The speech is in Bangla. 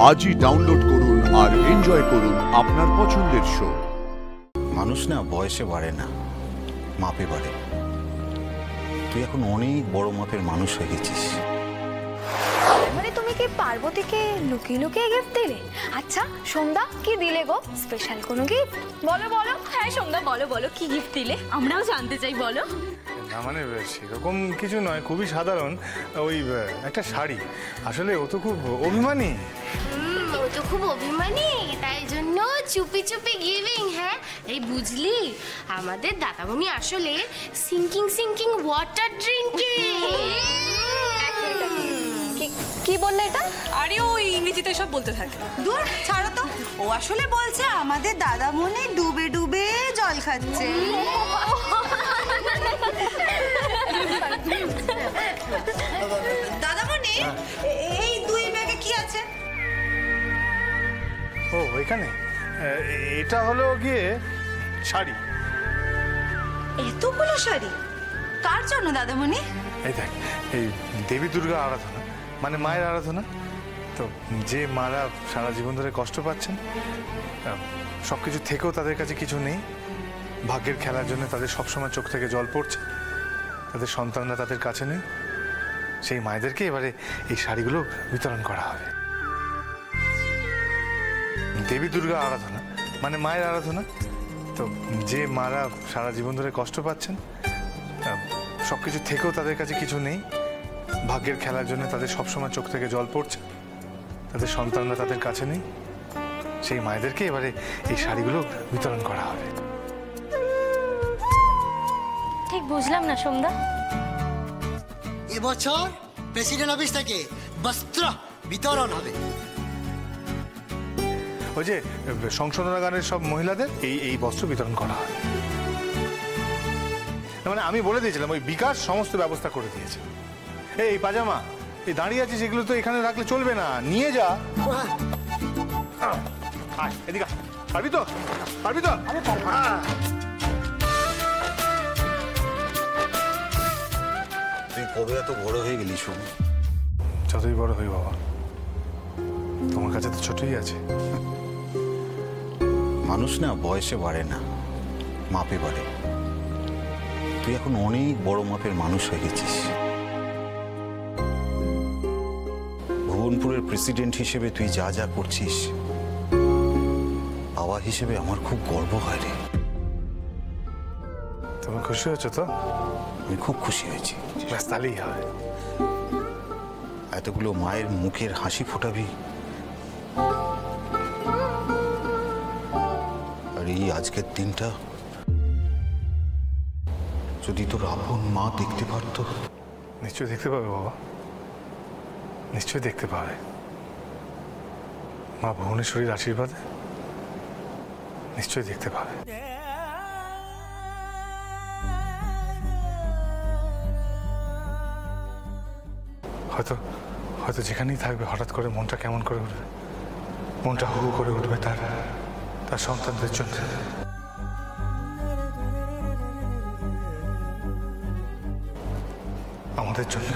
আজই ডাউনলোড করুন আর এনজয় করুন আপনার পছন্দের শো। মানুষ না বয়সে বাড়ে না, মাপে বাড়ে। তুই এখন অনেক বড় মাপের মানুষ হয়ে গেছিস। মানে তুমি কি পার্বতীকে লুকিয়ে লুকিয়ে গিফট দিলে? আচ্ছা সন্ধ্যা, কি দিলে গো? স্পেশাল কোনো গিফট? বলো বলো। হ্যাঁ সন্ধ্যা, বলো বলো কি গিফট দিলে, আমরাও জানতে চাই, বলো। না মানে সেরকম কিছু নয়, খুবই সাধারণ। ওই একটা শাড়ি। আসলে ও তো খুব অভিমানী। ও তো খুব অভিমানী, তাই জন্য চুপি চুপি গিভিং। হ্যাঁ এই বুঝলি, আমাদের দাদামণি আসলে সিঙ্কিং ওয়াটার ড্রিঙ্কিং। কি বললে এটা? আরে ও ইংরেজিতে সব বলতে থাকে। দূর ছাড়ো তো, ও আসলে বলছে আমাদের দাদামণি ডুবে ডুবে জল খাচ্ছে। দাদামণি, এই দুই ব্যাগে কি আছে? ও এখানে এটা হলো গিয়ে শাড়ি। এতগুলো শাড়ি কার জন্য দাদামণি? এই দেখ, এই দেবী দুর্গা আরাধনা মানে মায়ের আরাধনা তো। যে মারা সারা জীবন ধরে কষ্ট পাচ্ছেন, সব কিছু থেকেও তাদের কাছে কিছু নেই, ভাগ্যের খেলার জন্য তাদের সবসময় চোখ থেকে জল পড়ছে, তাদের সন্তানরা তাদের কাছে নেই, সেই মায়েদেরকে এবারে এই শাড়িগুলো বিতরণ করা হবে। দেবী দুর্গা আরাধনা মানে মায়ের আরাধনা তো। যে মারা সারা জীবন ধরে কষ্ট পাচ্ছেন, সব কিছু থেকেও তাদের কাছে কিছু নেই, ভাগ্যের খেলার জন্য তাদের সবসময় চোখ থেকে জল পড়ছে, তাদের সন্তানরা তাদের কাছে নেই, সেই মায়েদেরকে এবারে এই শাড়িগুলো বিতরণ করা হবে। ঠিক বুঝলাম না সন্ধ্যা। এবছর প্রেসিডেন্ট অফিস থেকে বস্ত্র বিতরণ হবে। ওই যে সংশোধনাগারের সব মহিলাদের এই বস্ত্র বিতরণ করা হয়। মানে আমি বলে দিয়েছিলাম, ওই বিকাশ সমস্ত ব্যবস্থা করে দিয়েছে। এই পাজামা, এই দাঁড়িয়ে আছে, সেগুলো তো এখানে রাখলে চলবে না, নিয়ে যা। আয় এদিকে, পারবি তো? পারবি তো? তুই কবে এত বড় হয়ে গেলি শুন? যতই বড় হই বাবা, তোমার কাছে তো ছোটই আছে। মানুষ না বয়সে বাড়ে না, মাপে বাড়ে। তুই এখন অনেক বড় মাপের মানুষ হয়ে গেছিস। ভুবনপুরের প্রেসিডেন্ট হিসেবে তুই যা যা করছিস, বাবা হিসেবে আমার খুব গর্ব হয় রে। তুমি খুশি হয়েছো তো? আমি খুব খুশি হয়েছি। ব্যাস তাহলেই হয়। এতগুলো মায়ের মুখের হাসি ফোটাবি, আর এই আজকের দিনটা যদি তোর আপন মা দেখতে পারতো। নিশ্চয়ই দেখতে পাবে বাবা, নিশ্চয়ই দেখতে পাবে। মা ভুবনেশ্বরীর আশীর্বাদে নিশ্চয়ই দেখতে পাবে। হয়তো হয়তো যেখানেই থাকবে, হঠাৎ করে মনটা কেমন করে উঠবে, মনটা হু হু করে উঠবে তার সন্তানদের জন্য। আমাদের জন্য।